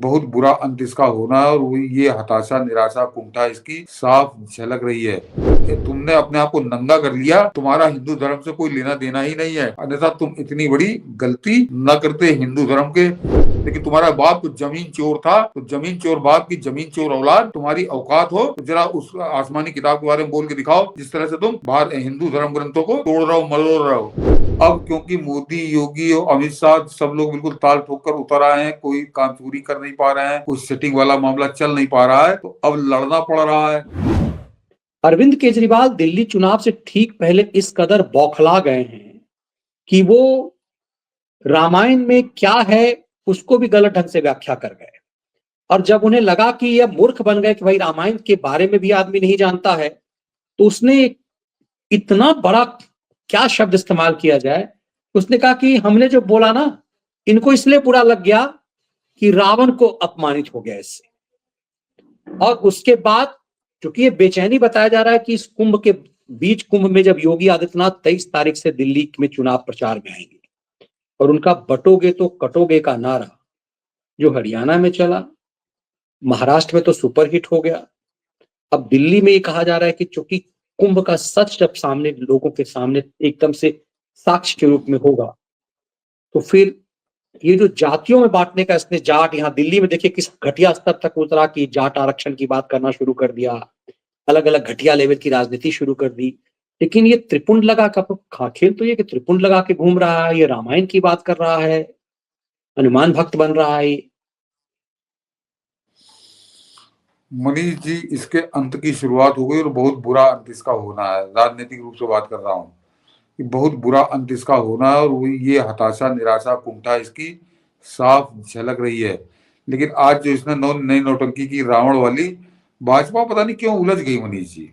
बहुत बुरा अंत इसका होना है, और वो ये हताशा, निराशा, कुंठा इसकी साफ झलक रही है। तुमने अपने आप को नंगा कर लिया, तुम्हारा हिंदू धर्म से कोई लेना देना ही नहीं है, अन्यथा तुम इतनी बड़ी गलती न करते हिंदू धर्म के। लेकिन तुम्हारा बाप तो जमीन चोर था, तो जमीन चोर बाप की जमीन चोर औलाद, तुम्हारी औकात हो तो जरा उस आसमानी किताब के बारे में बोल के दिखाओ, जिस तरह से तुम बाहर हिंदू धर्म ग्रंथों को तोड़ रहे हो, मरोड़ रहे हो। अब क्योंकि मोदी, योगी और अमित शाह सब लोग बिल्कुल ताल ठोक कर उतर आए हैं, कोई काम चोरी कर नहीं पा रहे हैं, कोई सेटिंग वाला मामला चल नहीं पा रहा है, तो अब लड़ना पड़ रहा है। अरविंद केजरीवाल दिल्ली चुनाव से ठीक पहले इस कदर बौखला गए हैं कि वो रामायण में क्या है उसको भी गलत ढंग से व्याख्या कर गए। और जब उन्हें लगा कि यह मूर्ख बन गए कि भाई रामायण के बारे में भी आदमी नहीं जानता है, तो उसने इतना बड़ा क्या शब्द इस्तेमाल किया जाए, उसने कहा कि हमने जो बोला ना, इनको इसलिए बुरा लग गया कि रावण को अपमानित हो गया इससे। और उसके बाद चूंकि ये बेचैनी बताया जा रहा है कि इस कुंभ के बीच, कुंभ में जब योगी आदित्यनाथ 23 तारीख से दिल्ली में चुनाव प्रचार में आएंगे और उनका बटोगे तो कटोगे का नारा जो हरियाणा में चला, महाराष्ट्र में तो सुपरहिट हो गया, अब दिल्ली में ये कहा जा रहा है कि चूंकि कुंभ का सच जब सामने लोगों के सामने एकदम से साक्ष्य के रूप में होगा, तो फिर ये जो जातियों में बांटने का इसने जाट, यहाँ दिल्ली में देखिए किस घटिया स्तर तक उतरा कि जाट आरक्षण की बात करना शुरू कर दिया, अलग अलग घटिया लेवल की राजनीति शुरू कर दी। लेकिन ये त्रिपुंड लगा का खेल तो ये कि त्रिपुंड लगा के घूम रहा है, ये रामायण की बात कर रहा है, हनुमान भक्त बन रहा है। मनीष जी, इसके अंत की शुरुआत हो गई और बहुत बुरा अंत इसका होना है। राजनीतिक रूप से बात कर रहा हूँ कि बहुत बुरा अंत इसका होना है, और वो ये हताशा, निराशा, कुंठा इसकी साफ झलक रही है। लेकिन आज जो इसने नई नौटंकी की रावण वाली, भाजपा पता नहीं क्यों उलझ गई मनीष जी,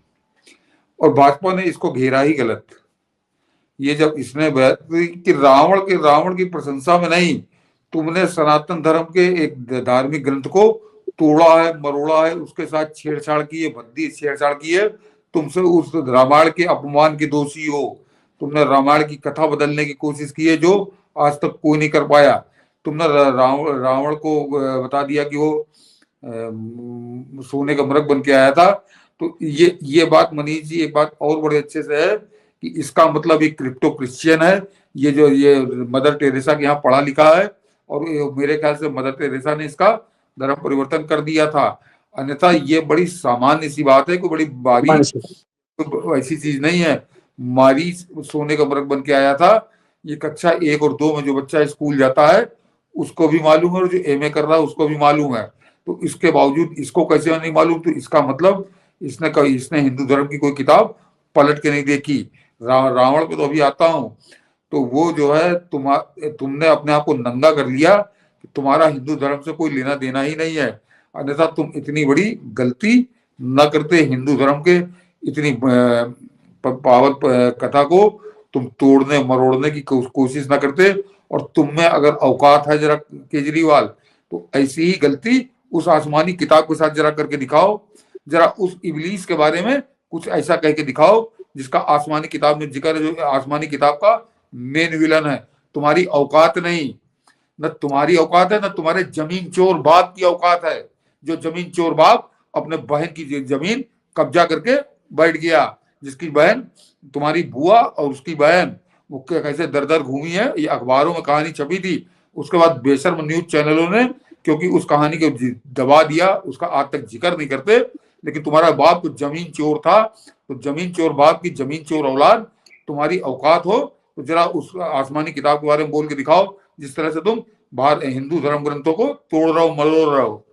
और भाजपा ने इसको घेरा ही गलत। ये जब इसने कि रावण की प्रशंसा में नहीं, तुमने सनातन धर्म के एक धार्मिक ग्रंथ को तोड़ा है, मरोड़ा है, उसके साथ छेड़छाड़ की है, भद्दी छेड़छाड़ की है, तुमसे उस रामायण के अपमान के दोषी हो। तुमने रामायण की कथा बदलने की कोशिश की है जो आज तक कोई नहीं कर पाया। तुमने रावण को बता दिया कि वो सोने का मृग बन के आया था। तो ये बात मनीष जी, एक बात और बड़े अच्छे से है कि इसका मतलब ये क्रिप्टो क्रिश्चियन है, ये मदर टेरेसा के यहाँ पढ़ा लिखा है, और मेरे ख्याल से मदर टेरेसा ने इसका धर्म परिवर्तन कर दिया था। अन्यथा ये बड़ी सामान्य सी बात है, कोई बड़ी भारी ऐसी चीज नहीं है। मारी सोने का मृग बन के आया था, ये कक्षा 1 और 2 में जो बच्चा स्कूल जाता है उसको भी मालूम है, और जो एमए कर रहा है उसको भी मालूम है। तो इसके बावजूद इसको कैसे नहीं मालूम? तो इसका मतलब इसने हिंदू धर्म की कोई किताब पलट के नहीं देखी। रावण पे तो अभी आता हूँ। तो वो जो है तुमने अपने आप को नंगा कर लिया कि तुम्हारा हिंदू धर्म से कोई लेना देना ही नहीं है, अन्यथा तुम इतनी बड़ी गलती न करते हिंदू धर्म के। इतनी पावन कथा को तुम तोड़ने मरोड़ने की कोशिश न करते। और तुम में अगर औकात है जरा केजरीवाल, तो ऐसी ही गलती उस आसमानी किताब के साथ जरा करके दिखाओ। जरा उस इबलीस के बारे में कुछ ऐसा कह के दिखाओ जिसका आसमानी किताब में जिक्र है, जो आसमानी किताब का मेन विलन है। तुम्हारी औकात नहीं, न तुम्हारी औकात है, न तुम्हारे जमीन चोर बाप की औकात है। जो जमीन चोर बाप अपने बहन की जमीन कब्जा करके बैठ गया, जिसकी बहन तुम्हारी बुआ और उसकी बहन वो कैसे दर दर घूमी है, ये अखबारों में कहानी छपी थी। उसके बाद बेशर्म न्यूज चैनलों ने क्योंकि उस कहानी को दबा दिया, उसका आज तक जिक्र नहीं करते। लेकिन तुम्हारा बाप तो जमीन चोर था, तो जमीन चोर बाप की जमीन चोर औलाद, तुम्हारी औकात हो तो जरा उस आसमानी किताब के बारे में बोल के दिखाओ, जिस तरह से तुम बाहर हिंदू धर्म ग्रंथों को तोड़ रहे हो, मरोड़ रहे हो।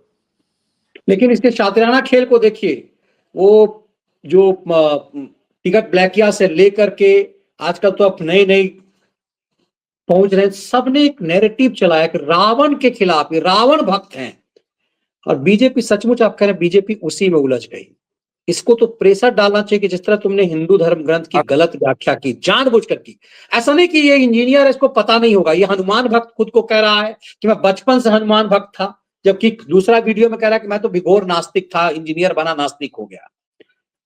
लेकिन इसके शातिराना खेल को देखिए, वो जो टिकट ब्लैकिया से लेकर के आजकल तो अब नए नए पहुंच रहे हैं, सबने एक नैरेटिव चलाया कि रावण के खिलाफ, रावण भक्त हैं। और बीजेपी सचमुच आप कह रहे हैं, बीजेपी उसी में उलझ गई। इसको तो प्रेशर डालना चाहिए कि जिस तरह तुमने हिंदू धर्म ग्रंथ की गलत व्याख्या की, जानबूझकर की। ऐसा नहीं कि ये इंजीनियर है, इसको पता नहीं होगा। ये हनुमान भक्त खुद को कह रहा है कि मैं बचपन से हनुमान भक्त था, जबकि दूसरा वीडियो में कह रहा है कि मैं तो भिगोर नास्तिक था, इंजीनियर बना नास्तिक हो गया।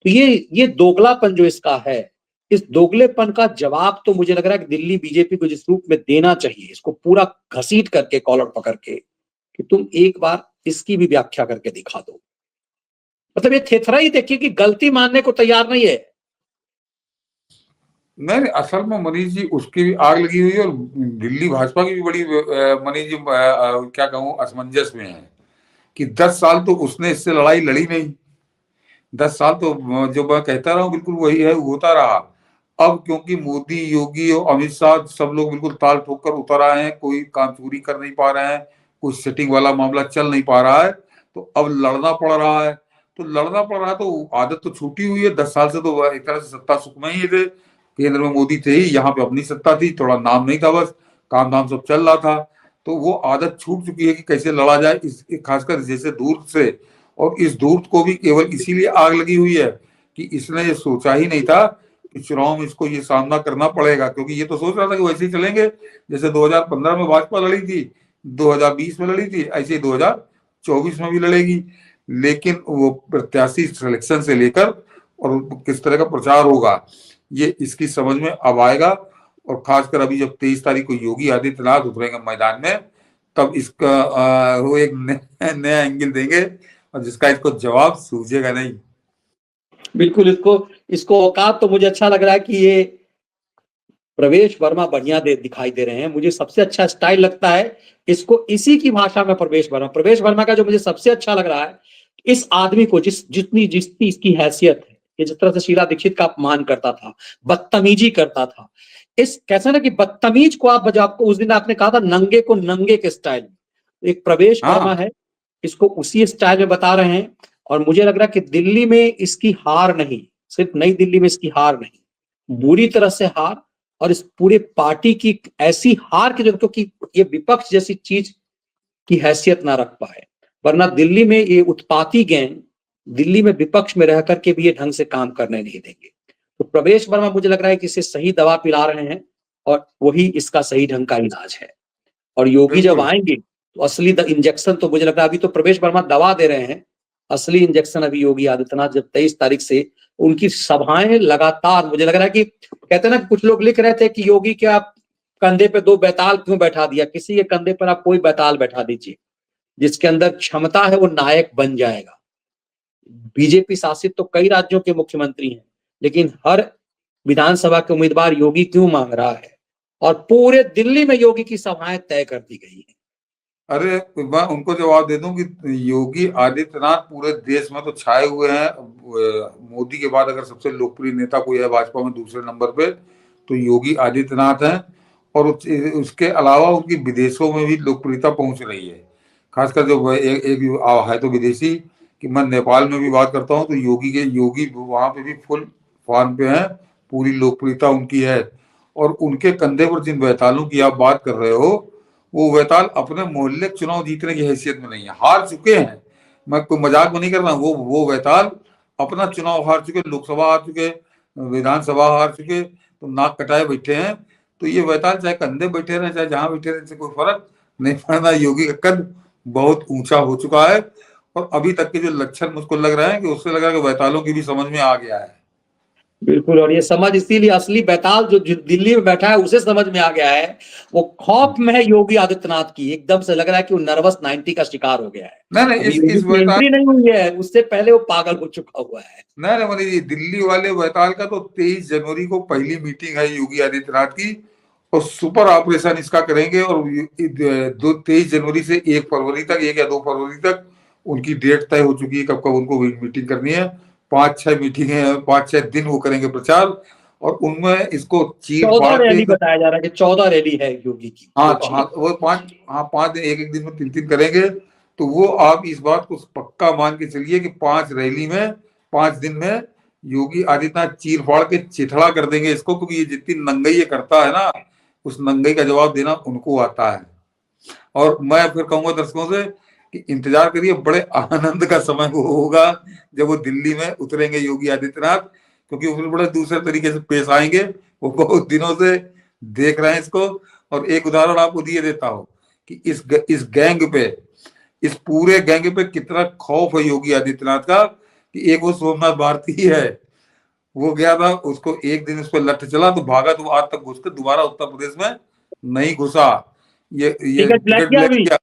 तो ये दोगलापन जो इसका है, इस दोगलेपन का जवाब तो मुझे लग रहा है कि दिल्ली बीजेपी को जिस रूप में देना चाहिए, इसको पूरा घसीट करके, कॉलर पकड़ के, कि तुम एक बार इसकी भी व्याख्या करके दिखा दो। मतलब ये थेथरा ही देखिए कि गलती मानने को तैयार नहीं है। नहीं नहीं, असल में मनीष जी उसकी भी आग लगी हुई है, और दिल्ली भाजपा की भी बड़ी मनीष जी क्या कहूँ असमंजस में है कि 10 साल तो उसने इससे लड़ाई लड़ी नहीं। 10 साल तो जो मैं कहता रहा हूँ बिल्कुल वही है, होता रहा। अब क्योंकि मोदी, योगी और अमित शाह सब लोग बिल्कुल ताल ठोक कर उतर आए हैं, कोई काम चोरी कर नहीं पा रहे हैं, कोई सेटिंग वाला मामला चल नहीं पा रहा है, तो अब लड़ना पड़ रहा है। तो लड़ना पड़ रहा है तो आदत तो छूटी हुई है। 10 साल से तो एक तरह से सत्ता सुख में ही थे, केंद्र में मोदी थे ही, यहाँ पे अपनी सत्ता थी, थोड़ा नाम नहीं था, बस काम धाम सब चल रहा था। तो वो आदत छूट चुकी है कि कैसे लड़ा जाए, इस खासकर जैसे दूर से। और इस धूर्त को भी केवल इसीलिए आग लगी हुई है कि इसने ये सोचा ही नहीं था कि चुनाव में इसको ये सामना करना पड़ेगा, क्योंकि ये तो सोच रहा था कि वैसे ही चलेंगे जैसे 2015 में भाजपा लड़ी थी, 2020 में लड़ी थी, ऐसे ही 2024 में भी लड़ेगी। लेकिन वो प्रत्याशी सिलेक्शन से लेकर और किस तरह का प्रचार होगा, ये इसकी समझ में अब आएगा। और खासकर अभी जब 23 तारीख को योगी आदित्यनाथ उतरेंगे मैदान में, तब इसका वो एक नया एंगल देंगे, और जिसका इसको जवाब सूझेगा नहीं। बिल्कुल, इसको इसको औकात तो मुझे अच्छा लग रहा है कि ये प्रवेश वर्मा बढ़िया दिखाई दे रहे हैं। मुझे सबसे अच्छा स्टाइल लगता है इसको इसी की भाषा में प्रवेश वर्मा का जो मुझे सबसे अच्छा लग रहा है, इस आदमी को जितनी जितनी इसकी हैसियत है, ये जिस तरह से शीला दीक्षित का अपमान करता था, बदतमीजी करता था, इस कैसे ना कि बदतमीज को आपको उस दिन आपने कहा था नंगे को नंगे के स्टाइल में, एक प्रवेश वर्मा है, इसको उसी स्टाइल में बता रहे हैं। और मुझे लग रहा है कि दिल्ली में इसकी हार नहीं, सिर्फ नई दिल्ली में इसकी हार नहीं, बुरी तरह से हार, और इस पूरे पार्टी की ऐसी हार की, क्योंकि ये विपक्ष जैसी चीज की हैसियत ना रख पाए। वरना दिल्ली में ये उत्पाती गैंग दिल्ली में विपक्ष में रह करके भी ये ढंग से काम करने नहीं देंगे। तो प्रवेश वर्मा मुझे लग रहा है कि इसे सही दवा पिला रहे हैं, और वही इसका सही ढंग का इलाज है। और योगी जब आएंगे तो असली इंजेक्शन तो मुझे लग रहा है, अभी तो प्रवेश वर्मा दवा दे रहे हैं, असली इंजेक्शन अभी योगी आदित्यनाथ जब 23 तारीख से उनकी सभाएं लगातार, मुझे लग रहा है कि कहते हैं ना, कुछ लोग लिख रहे थे कि योगी के आप कंधे पे 2 बैताल क्यों बैठा दिया, किसी के कंधे पर आप कोई बैताल बैठा दीजिए, जिसके अंदर क्षमता है वो नायक बन जाएगा। बीजेपी शासित तो कई राज्यों के मुख्यमंत्री हैं, लेकिन हर विधानसभा के उम्मीदवार योगी क्यों मांग रहा है, और पूरे दिल्ली में योगी की सभाएं तय कर दी गई है। अरे मैं उनको जवाब दे दूं कि योगी आदित्यनाथ पूरे देश में तो छाए हुए हैं। मोदी के बाद अगर सबसे लोकप्रिय नेता कोई है भाजपा में दूसरे नंबर पे, तो योगी आदित्यनाथ हैं। और उसके अलावा उनकी विदेशों में भी लोकप्रियता पहुंच रही है। खासकर जो एक है तो विदेशी, कि मैं नेपाल में भी बात करता हूँ तो योगी वहां पे भी फुल फॉर्म पे हैं, पूरी लोकप्रियता उनकी है। और उनके कंधे पर जिन वैतालों की आप बात कर रहे हो, वो वैताल अपने मोहल्ले चुनाव जीतने की हैसियत में नहीं है, हार चुके हैं। मैं कोई मजाक में नहीं कर रहा, वो वैताल अपना चुनाव हार चुके, लोकसभा हार चुके, विधानसभा हार चुके, तो नाक कटाए बैठे हैं। तो ये वैताल चाहे कंधे बैठे रहे चाहे जहां बैठे रहे, कोई फर्क नहीं पड़ना। योगी का कद बहुत ऊंचा हो चुका है, और अभी तक के जो लक्षण मुझको लग रहा है कि उससे लगा कि वैतालों की भी समझ में आ गया है। बिल्कुल, और ये समझ इसीलिए असली बैताल जो दिल्ली में बैठा है उसे समझ में आ गया है। वो खौफ में है योगी आदित्यनाथ की, एकदम से लग रहा है कि वो नर्वस 90 का शिकार हो गया है। नहीं नहीं, अभी योगी इस की वैताल एंट्री नहीं हुई है, उससे पहले वो पागल हो चुका हुआ है। नहीं मनीष जी, दिल्ली वाले वैताल का तो 23 जनवरी को पहली मीटिंग है योगी आदित्यनाथ की, और सुपर ऑपरेशन इसका करेंगे। और 23 जनवरी से 1 फरवरी तक, 1 या 2 फरवरी तक उनकी डेट तय हो चुकी है कब कब उनको मीटिंग करनी है। 5-6 मीटिंगें, 5-6 दिन वो करेंगे प्रचार, और उनमें इसको चीर 14 फाड़ के। रैली बताया जा रहा है कि 14 रैली है योगी की। हाँ तो हाँ, सोचिए, वो 5 दिन, एक दिन में 3-3 करेंगे। तो वो आप इस बात को पक्का मान के चलिए कि 5 रैली में 5 दिन में योगी आदित्यनाथ चीर फाड़ के चिथड़ा कर देंगे इसको, क्योंकि ये जितनी नंगई ये करता है ना, उस नंगई का जवाब देना उनको आता है। और मैं फिर कहूंगा दर्शकों से कि इंतजार करिए, बड़े आनंद का समय वो होगा जब वो दिल्ली में उतरेंगे योगी आदित्यनाथ, क्योंकि वो फिर बड़े दूसरे तरीके से पेश आएंगे। वो बहुत दिनों से देख रहे हैं इसको। और एक उदाहरण आपको दिए देता हूँ कि इस गैंग पे, इस पूरे गैंग पे कितना खौफ है योगी आदित्यनाथ का, कि एक वो सोमनाथ भारती है, वो गया था, उसको एक दिन उस पर लठ चला तो भागा, तो आज तक घुस के दोबारा उत्तर प्रदेश में नहीं घुसा। ये टिकट ब्लैक टिकट किया ब्लैक अभी। किया।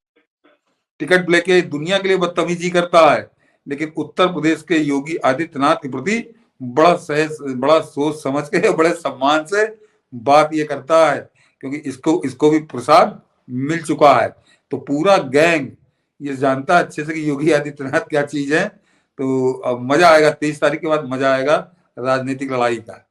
टिकट लेके दुनिया के लिए बदतमीजी करता है, लेकिन उत्तर प्रदेश के योगी आदित्यनाथ के प्रति बड़ा सोच समझ के बड़े सम्मान से बात ये करता है, क्योंकि इसको भी प्रसाद मिल चुका है। तो पूरा गैंग ये जानता है अच्छे से कि योगी आदित्यनाथ क्या चीज है। तो अब मजा आएगा, 23 तारीख के बाद मजा आएगा राजनीतिक लड़ाई का।